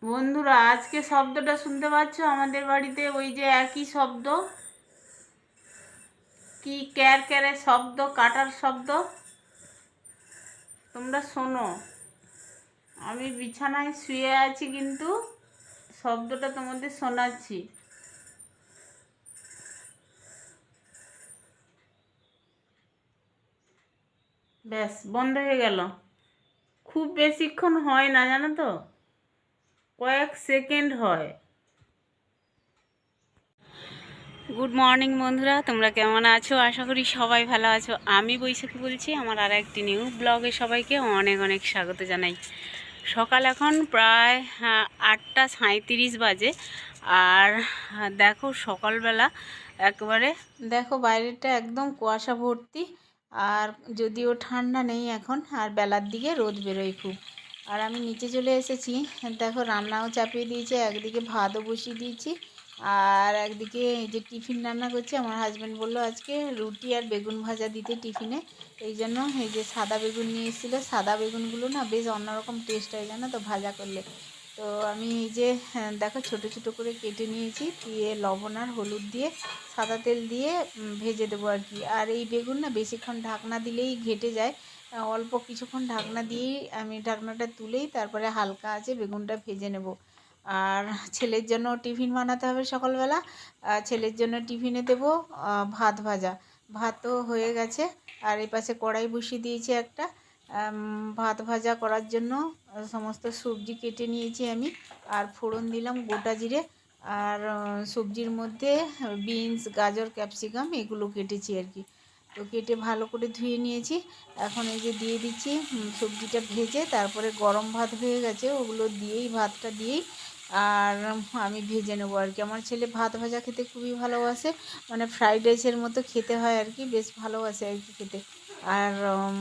বন্ধুরা, আজকে শব্দটা শুনতে পাচ্ছ? আমাদের বাড়িতে ওই যে একই শব্দ, কি ক্যার ক্যারে শব্দ, কাটার শব্দ। তোমরা শোনো, আমি বিছানায় শুয়ে আছি কিন্তু শব্দটা তোমাদের শোনাচ্ছি। ব্যাস, বন্ধ হয়ে গেল। খুব বেশিক্ষণ হয় না, জানো তো, কয়েক সেকেন্ড হয়। গুড মর্নিং বন্ধুরা, তোমরা কেমন আছো? আশা করি সবাই ভালো আছো। আমি বৈশাখী বলছি, আমার আর একটি নিউ ব্লগে সবাইকে অনেক অনেক স্বাগত জানাই। সকাল এখন প্রায় 8:37 বাজে। আর দেখো সকালবেলা একবারে দেখো বাইরেটা একদম কুয়াশা ভর্তি। আর যদিও ঠান্ডা নেই এখন, আর বেলার দিকে রোদ বেরোয় খুব। আর আমি নিচে চলে এসেছি, দেখো রান্নাও চাপিয়ে দিয়েছি, একদিকে ভাতও বসিয়ে দিয়েছি। আর একদিকে এই যে টিফিন রান্না করছি। আমার হাজব্যান্ড বললো আজকে রুটি আর বেগুন ভাজা দিতে টিফিনে। এই জন্য এই যে সাদা বেগুন নিয়ে এসেছিলো। সাদা বেগুনগুলো না বেশ অন্যরকম টেস্ট হয়, জানো তো, ভাজা করলে। তো আমি এই যে দেখো ছোটো ছোটো করে কেটে নিয়েছি, দিয়ে লবণ আর হলুদ দিয়ে সাদা তেল দিয়ে ভেজে দেবো আর কি। আর এই বেগুন না বেশিক্ষণ ঢাকনা দিলেই ঘেটে যায়। অল্প কিছুক্ষণ ঢাকনা দিয়েই আমি ঢাকনাটা তুলেই তারপরে হালকা আছে বেগুনটা ভেজে নেব। আর ছেলের জন্য টিফিন বানাতে হবে সকালবেলা। ছেলের জন্য টিফিনে দেব ভাত ভাজা। ভাতও হয়ে গেছে। আর এই পাশে কড়াই বসিয়ে দিয়েছি একটা। ভাত ভাজা করার জন্য সমস্ত সবজি কেটে নিয়েছি আমি। আর ফোড়ন দিলাম গোটা জিরে। আর সবজির মধ্যে বিনস, গাজর, ক্যাপসিকাম এগুলো কেটেছি আর কি। তো কেটে ভালো করে ধুয়ে নিয়েছি। এখন এই যে দিয়ে দিচ্ছি সবজিটা ভেজে, তারপরে গরম ভাত হয়ে গেছে, ওগুলো দিয়েই ভাতটা দিয়েই আর আমি ভেজে নেবো আর কি। আমার ছেলে ভাত ভাজা খেতে খুবই ভালোবাসে, মানে ফ্রাইড রাইসের মতো খেতে হয় আর কি, বেশ ভালোবাসে আর কি খেতে। আর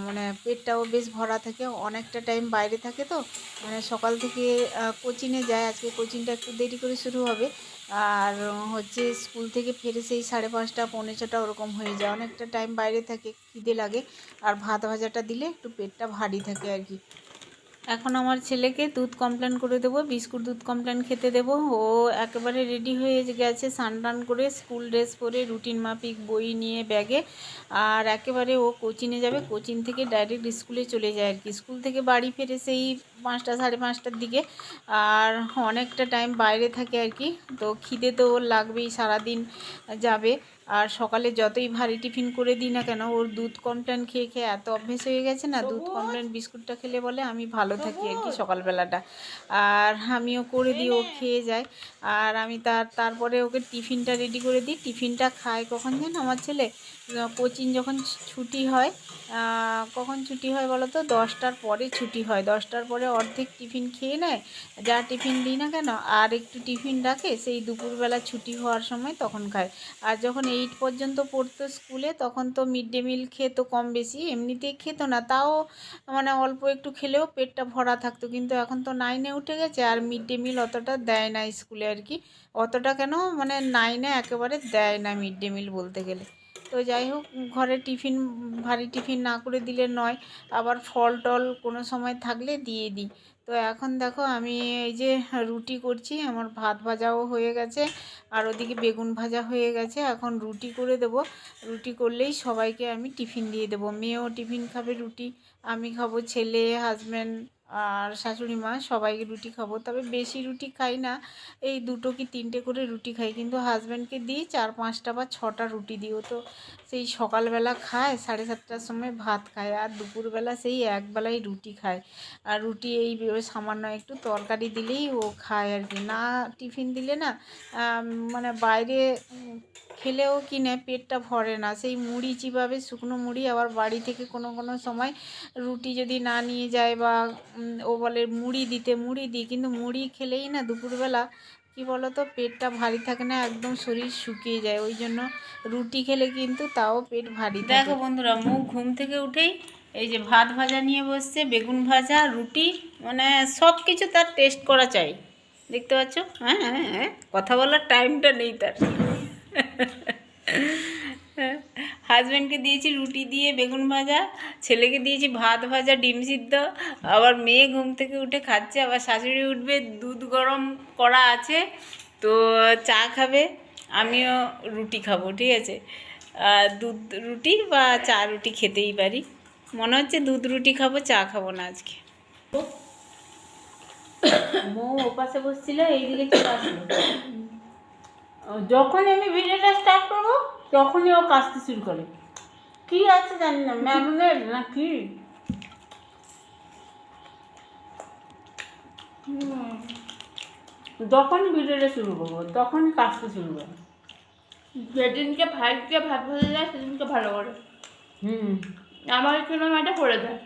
মানে পেটটাও বেশ ভরা থাকে, অনেকটা টাইম বাইরে থাকে তো, মানে সকাল থেকে কোচিংয়ে যায়। আজকে কোচিংটা একটু দেরি করে শুরু হবে। আর হচ্ছে স্কুল থেকে ফিরে সেই 5:30 পৌনে 6টা ওরকম হয়ে যায়, অনেকটা টাইম বাইরে থাকে, খিদে লাগে। আর ভাত ভাজাটা দিলে একটু পেটটা ভারী থাকে আর কি। এখন আমার ছেলেকে দুধ কমপ্লেন করে দেবো, বিস্কুট দুধ কমপ্লেন খেতে দেবো। ও একেবারে রেডি হয়ে গেছে, স্নান টান করে স্কুল ড্রেস পরে রুটিন মাফিক বই নিয়ে ব্যাগে। আর একেবারে ও কোচিংয়ে যাবে, কোচিং থেকে ডাইরেক্ট স্কুলে চলে যায় আর কি। স্কুল থেকে বাড়ি ফেরে সেই 5টা 5:30টার দিকে। আর অনেকটা টাইম বাইরে থাকে আর কি। তো খিদে তো ওর লাগবেই, সারাদিন যাবে। আর সকালে যতই ভারী টিফিন করে দিই না কেন, ওর দুধ কমপ্লেন খেয়ে খেয়ে এত অভ্যেস হয়ে গেছে না, দুধ কমপ্লেন বিস্কুটটা খেলে বলে আমি ভালো থাকি আর কি সকালবেলাটা। আর আমিও করে দিই, ও খেয়ে যায়। আর আমি তারপরে ওকে টিফিনটা রেডি করে দিই। টিফিনটা খায় কখন জানো আমার ছেলে? কোচিং যখন ছুটি হয়, কখন ছুটি হয় বলো তো? 10টার পরে ছুটি হয়। 10টার পরে অর্ধেক টিফিন খেয়ে নেয়, যা টিফিন দিই না কেন, আর একটু টিফিন রাখে, সেই দুপুরবেলা ছুটি হওয়ার সময় তখন খায়। আর যখন 8 পর্যন্ত পড়তো স্কুলে, তখন তো মিড ডে মিল খেত কম বেশি, এমনিতেই খেত না, তাও মানে অল্প একটু খেলেও পেটটা ভরা থাকতো। কিন্তু এখন তো 9-এ উঠে গেছে, আর মিড ডে মিল অতটা দেয় না স্কুলে আর কি। অতটা কেন, মানে 9-এ একেবারে দেয় না মিড ডে মিল বলতে গেলে। তো যাই হোক, ঘরে টিফিন ভারী টিফিন না করে দিলে নয়। আবার ফল টল কোনো সময় থাকলে দিয়ে দিই। তো এখন দেখো আমি এই যে রুটি করছি, আমার ভাত ভাজাও হয়ে গেছে। আর ওদিকে বেগুন ভাজা হয়ে গেছে, এখন রুটি করে দেব। রুটি করলেই সবাইকে আমি টিফিন দিয়ে দেবো। মেয়েও টিফিন খাবে রুটি, আমি খাবো, ছেলে, হাজব্যান্ড আর শাশুড়ি মা সবাই রুটি খাবো। তবে বেশি রুটি খাই না, এই 2 কি 3টে করে রুটি খাই। কিন্তু হাজব্যান্ডকে দিই 4-5টা বা 6টা রুটি দিও। তো সেই সকালবেলা খায়, 7:30টার সময় ভাত খায়, আর দুপুরবেলা সেই একবেলাই রুটি খায়। আর রুটি এই সামান্য একটু তরকারি দিলেই ও খায় আর কি। না টিফিন দিলে না মানে বাইরে খেলেও কিনে পেটটা ভরে না, সেই মুড়ি চিবাবে, শুকনো মুড়ি। আবার বাড়ি থেকে কোনো কোনো সময় রুটি যদি না নিয়ে যায়, বা ও বলে মুড়ি দিতে, মুড়ি দিই, কিন্তু মুড়ি খেলেই না দুপুরবেলা কি বলো তো, পেটটা ভারী থাকে না, একদম শরীর শুকিয়ে যায়। ওই জন্য রুটি খেলে কিন্তু তাও পেট ভারী থাকে। দেখো বন্ধুরা, মুখ ঘুম থেকে উঠেই এই যে ভাত ভাজা নিয়ে বসছে, বেগুন ভাজা, রুটি, মানে সব কিছু তার টেস্ট করা চাই। দেখতে পাচ্ছ? হ্যাঁ হ্যাঁ হ্যাঁ, কথা বলার টাইমটা নেই তার। হাজব্যান্ডকে দিয়েছি রুটি দিয়ে বেগুন ভাজা, ছেলেকে দিয়েছি ভাত ভাজা ডিম সিদ্ধ, আবার মেয়ে ঘুম থেকে উঠে খাচ্ছে, আবার শাশুড়ি উঠবে, দুধ গরম করা আছে, তো চা খাবে, আমিও রুটি খাবো, ঠিক আছে। দুধ রুটি বা চা রুটি খেতেই পারি, মনে হচ্ছে দুধ রুটি খাবো, চা খাবো না আজকে। মৌ ওপাশে বসছিল, এইদিকে চলে আসলো। যখনই আমি ভিডিওটা স্টার্ট করবো তখনই ও কাশতে শুরু করে, কি আছে জানি না, ম্যাগনেট না কি। যখনই ভিডিওটা শুরু করবো তখনই কাশতে শুরু করে। যেদিনকে ভাইকে ভাত ভেজে যায় সেদিনকে ভালো করে। আমার জন্য এটা করে দেয়।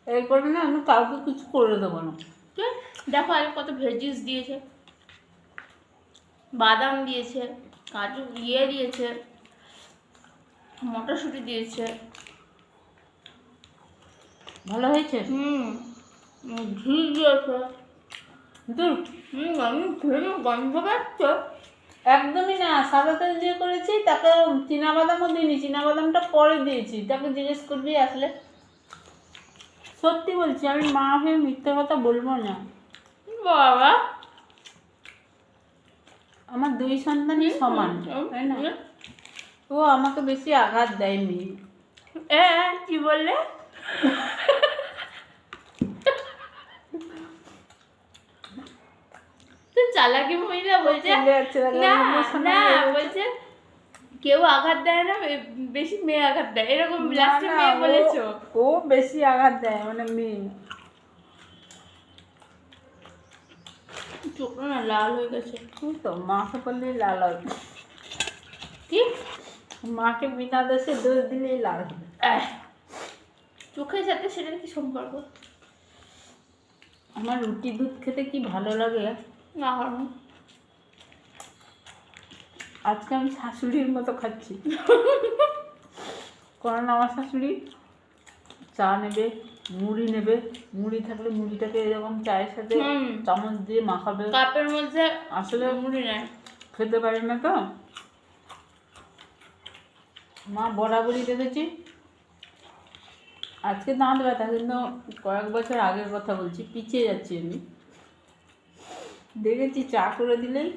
এরপরে না আমি কাউকে কিছু করে দেবো না। দেখো আগে কত ভেজিস দিয়েছে, বাদাম দিয়েছে, কাজু দিয়েছে, মটরশুঁটি দিয়েছে। ভালো হয়েছে। ঘি দিয়েছে। দূর আমি ঘেমে গন্ধ পাচ্ছে। একদমই না, সাদা তেল দিয়ে করেছি, তাকে চীনাবাদামও দিইনি, চীনাবাদামটা পরে দিয়েছি। তাকে জিজ্ঞেস করবি আসলে। সত্যি বলছি, আমি মা হয়ে মিথ্যে কথা বলবো না। বাবা আমার দুই সন্তানই সমান, তাই না? ও আমাকে বেশি আঘাত দেয়নি। কি বললে? চালাকি মহিলা বলছে না না, বলছে কেউ আঘাত দেয় না, বেশি মেয়ে আঘাত দেয়, এরকম লাস্টে মেয়ে বলেছো। ও বেশি আঘাত দেয়, মানে মেয়ে। চোখটা না লাল হয়ে গেছে। তো মাকে বললেই লাল হবে। কি মাকে বিনা দোষে দোষ দিলেই লাল হবে। চোখের সাথে সেটার কি সম্পর্ক? আমার রুটি দুধ খেতে কি ভালো লাগে না। আজকে আমি শাশুড়ির মতো খাচ্ছি। কারণ আমার শাশুড়ি চা নেবে, মুড়ি নেবে, মুড়ি থাকলে মুড়িটাকে এরকম চায়ের সাথে চামচ দিয়ে মাখাবে, কাপের মধ্যে আসলে মুড়ি নেয়, খেতে পারি না তো। মা বরাবরই দেখেছি, আজকে দাঁত ব্যথা, কিন্তু কয়েক বছর আগের কথা বলছি, পিছিয়ে যাচ্ছি আমি। দেখেছি চা করে দিলেই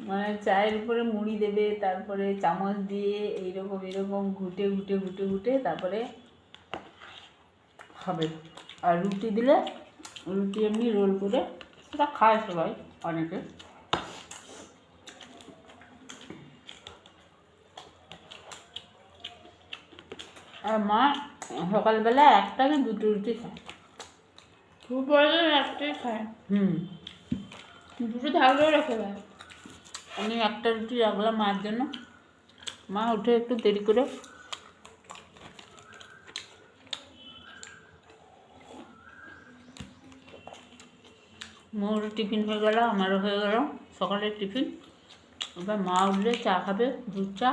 মানে চায়ের উপরে মুড়ি দেবে, তারপরে চামচ দিয়ে এইরকম এরকম ঘুটে ঘুটে ঘুটে ঘুটে তারপরে খাবে। আর রুটি দিলে রুটি এমনি রোল করে সেটা খায় সবাই, অনেকে। আর মা সকালবেলা একটা কি দুটো রুটি খায়। দুপুরে একটাই খায়। দুটো থাকলেও রেখে দেয়। আমি একটা রুটি রাখলাম মার জন্য, মা উঠে একটু দেরি করে। মোর টিফিন হয়ে গেল, আমারও হয়ে গেল সকালের টিফিন। এবার মা উঠলে চা খাবে, দুধ চা।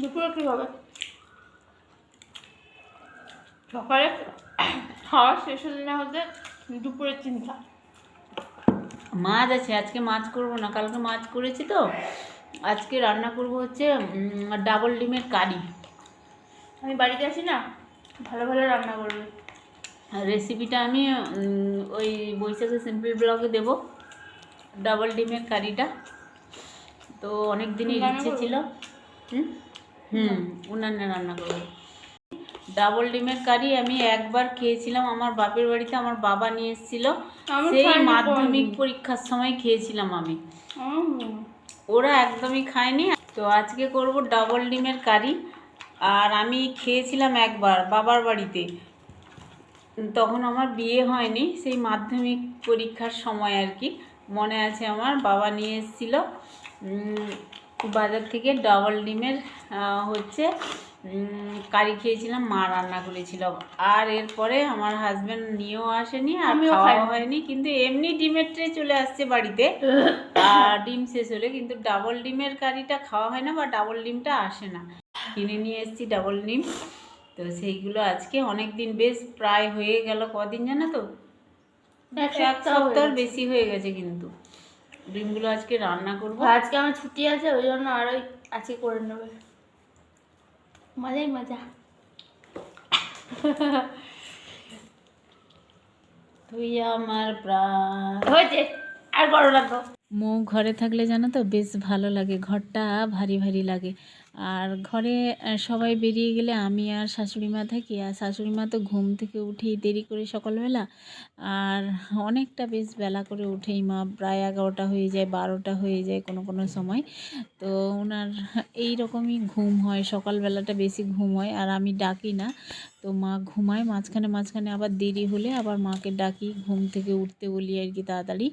দুপুরে কী হবে? সকালে খাওয়া শেষ হলে না হতে দুপুরে চিন্তা। মাছ আছে, আজকে মাছ করব না, কালকে মাছ করেছি তো। আজকে রান্না করব হচ্ছে ডাবল ডিমের কারি। আমি বাড়িতে আছি না, ভালো ভালো রান্না করবে। রেসিপিটা আমি ওই বৈশাখী সিম্পল ব্লগে দেবো, ডাবল ডিমের কারিটা। তো অনেক দিনের ইচ্ছে ছিল। উনানে রান্না করবো ডাবল ডিমের কারি। আমি একবার খেয়েছিলাম আমার বাপের বাড়িতে, আমার বাবা নিয়ে এসেছিল, সেই মাধ্যমিক পরীক্ষার সময় খেয়েছিলাম আমি। ওরা একদমই খায়নি। তো আজকে করব ডাবল ডিমের কারি। আর আমি খেয়েছিলাম একবার বাবার বাড়িতে, তখন আমার বিয়ে হয়নি, সেই মাধ্যমিক পরীক্ষার সময় আর কি, মনে আছে আমার। বাবা নিয়ে এসেছিল বাজার থেকে ডাবল ডিমের হচ্ছে কারি খেয়েছিলাম, মা রান্না করেছিল। আর এরপরে আমার হাজব্যান্ড নিয়েও আসেনি, আর খাওয়া হয়নি। কিন্তু এমনি ডিমের ট্রে চলে আসছে বাড়িতে, আর ডিম শেষ হলে, কিন্তু ডাবল ডিমের কারিটা খাওয়া হয় না, বা ডাবল ডিমটা আসে না। কিনে নিয়ে এসেছি ডাবল ডিম। তো সেইগুলো আজকে অনেক দিন, বেশ প্রায় হয়ে গেল, কদিন জানো তো, এক সপ্তাহ বেশি হয়ে গেছে, কিন্তু ডিমগুলো আজকে রান্না করবো। আজকে আমার ছুটি আছে, ওই জন্য আরও আজকে করে নেবে। মজাই মজা। তুই আমার প্রাণ। হয়েছে, আর বড় লাগো। মৌ ঘরে থাকলে জানো তো বেশ ভালো লাগে, ঘরটা ভারী ভারী লাগে। আর ঘরে সবাই বেরিয়ে গেলে আমি আর শাশুড়ি মা থাকি, আর শাশুড়ি মা তো ঘুম থেকে উঠেই দেরি করে সকালবেলা, আর অনেকটা বেশ বেলা করে উঠেই মা, প্রায় 11টা হয়ে যায়, 12টা হয়ে যায় কোনো কোনো সময়। তো ওনার এই রকমই ঘুম হয়, সকালবেলাটা বেশি ঘুম হয়, আর আমি ডাকি না। তো মা ঘুমায়, মাঝখানে মাঝখানে আবার দেরি হলে আবার মাকে ডাকি, ঘুম থেকে উঠতে বলি আর কি তাড়াতাড়ি।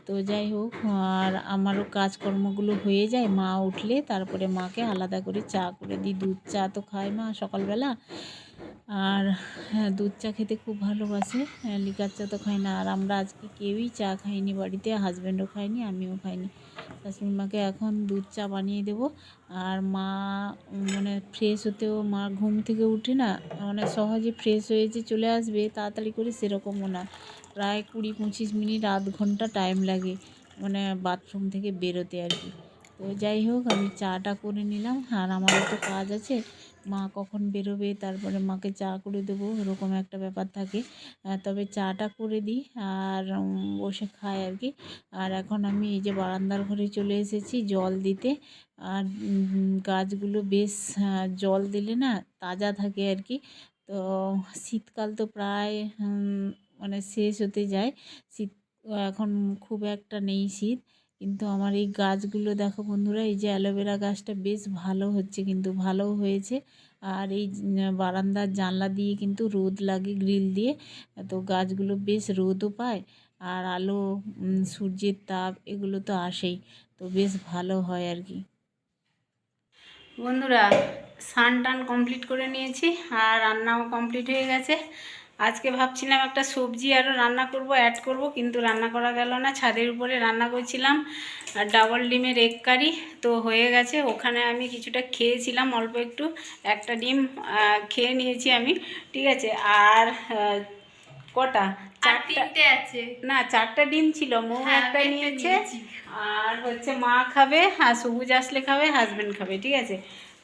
তো যাই হোক, আর আমারও কাজকর্মগুলো হয়ে যায়, মা উঠলে তারপরে মাকে আলাদা করে চা করে দিই। দুধ চা তো খায় মা সকালবেলা, আর হ্যাঁ, দুধ চা খেতে খুব ভালোবাসে, লিকার চা তো খায় না। আর আমরা আজকে কেউই চা খাইনি বাড়িতে, হাজব্যান্ডও খায়নি, আমিও খাইনি। শাশুড়ি মাকে এখন দুধ চা বানিয়ে দেবো। আর মা মানে ফ্রেশ হতেও, মা ঘুম থেকে উঠে না মানে সহজে ফ্রেশ হয়ে যে চলে আসবে তাড়াতাড়ি করে সেরকমও না, প্রায় 20-25 মিনিট, আধ ঘন্টা টাইম লাগে মানে বাথরুম থেকে বেরোতে আর কি। তো যাই হোক, আমি চাটা করে নিলাম, আর আমারও তো কাজ আছে, মা কখন বেরোবে তারপরে মাকে চা করে দেবো, এরকম একটা ব্যাপার থাকে। তবে চাটা করে দিই আর বসে খাই আর কি। আর এখন আমি এই যে বারান্দার ঘরে চলে এসেছি জল দিতে। আর গাছগুলো বেশ জল দিলে না তাজা থাকে আর কি। তো শীতকাল তো প্রায় মানে শেষ হতে যায়, শীত এখন খুব একটা নেই শীত, কিন্তু আমার এই গাছগুলো দেখো বন্ধুরা, এই যে অ্যালোভেরা গাছটা বেশ ভালো হচ্ছে, কিন্তু ভালো হয়েছে। আর এই বারান্দার জানলা দিয়ে কিন্তু রোদ লাগে, গ্রিল দিয়ে, তো গাছগুলো বেশ রোদও পায়, আর আলো, সূর্যের তাপ এগুলো তো আসেই, তো বেশ ভালো হয় আর কি। বন্ধুরা, স্নান টান কমপ্লিট করে নিয়েছি, আর রান্নাও কমপ্লিট হয়ে গেছে। আজকে ভাবছিলাম একটা সবজি আরও রান্না করব, অ্যাড করব, কিন্তু রান্না করা গেল না। ছাদের উপরে রান্না করছিলাম আর ডাবল ডিমের এগ কারি, তো হয়ে গেছে। ওখানে আমি কিছুটা খেয়েছিলাম, অল্প একটু, একটা ডিম খেয়ে নিয়েছি আমি, ঠিক আছে। আর কটা, তিনটে আছে না 4টা ডিম ছিল, মৌ একটা নিয়েছে, আর হচ্ছে মা খাবে, আর সবুজ আসলে খাবে, হাজব্যান্ড খাবে, ঠিক আছে।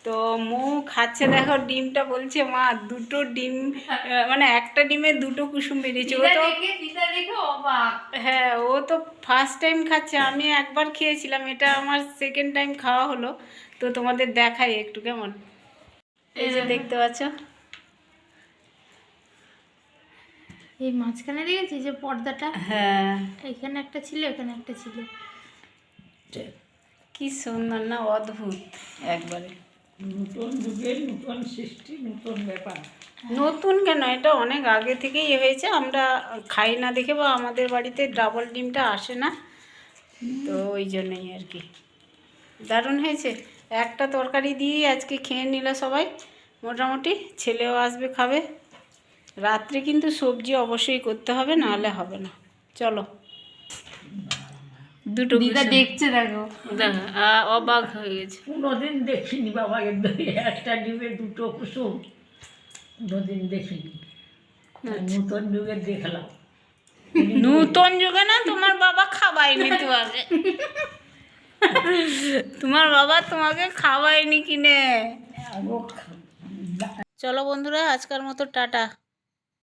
তো মৌ খাচ্ছে, দেখো ডিমটা, বলছে মা দুটো ডিম, মানে একটা ডিমে দুটো কুসুম বেরিয়েছে। ও তো হ্যাঁ, ও তো ফার্স্ট টাইম খাচ্ছে, আমি একবার খেয়েছিলাম, এটা আমার সেকেন্ড টাইম খাওয়া হলো। তো তোমাদের দেখাই একটু কেমন, এই যে দেখতে পাচ্ছ, এই মাঝখানে দেখেছি যে পর্দাটা, হ্যাঁ এখানে একটা ছিল, এখানে একটা ছিল। কি সুন্দর না, অদ্ভুত একবারে। নতুন যুগের নতুন সৃষ্টি, নতুন ব্যাপার। নতুন কেন, এটা অনেক আগে থেকেই এ হয়েছে, আমরা খাই না দেখে, বা আমাদের বাড়িতে ডাবল ডিমটা আসে না, তো ওই জন্যই আর কি। দারুণ হয়েছে, একটা তরকারি দিয়েই আজকে খেয়ে নিল সবাই মোটামুটি, ছেলেও আসবে খাবে। রাত্রে কিন্তু সবজি অবশ্যই করতে হবে, নাহলে হবে না। চলো, দুটো দিদা দেখছে, দেখো দেখা অবাক হয়ে গেছে। কোনোদিন দেখিনি বাবা, একটা ডিমে দুটো কুসুম, কোনোদিন দেখিনি। নতুন যুগের দেখলাম। নূতন যুগে না, তোমার বাবা খাওয়ায়নি তোমাকে, তোমার বাবা তোমাকে খাওয়ায়নি কিনে। চলো বন্ধুরা, আজকের মতো টাটা।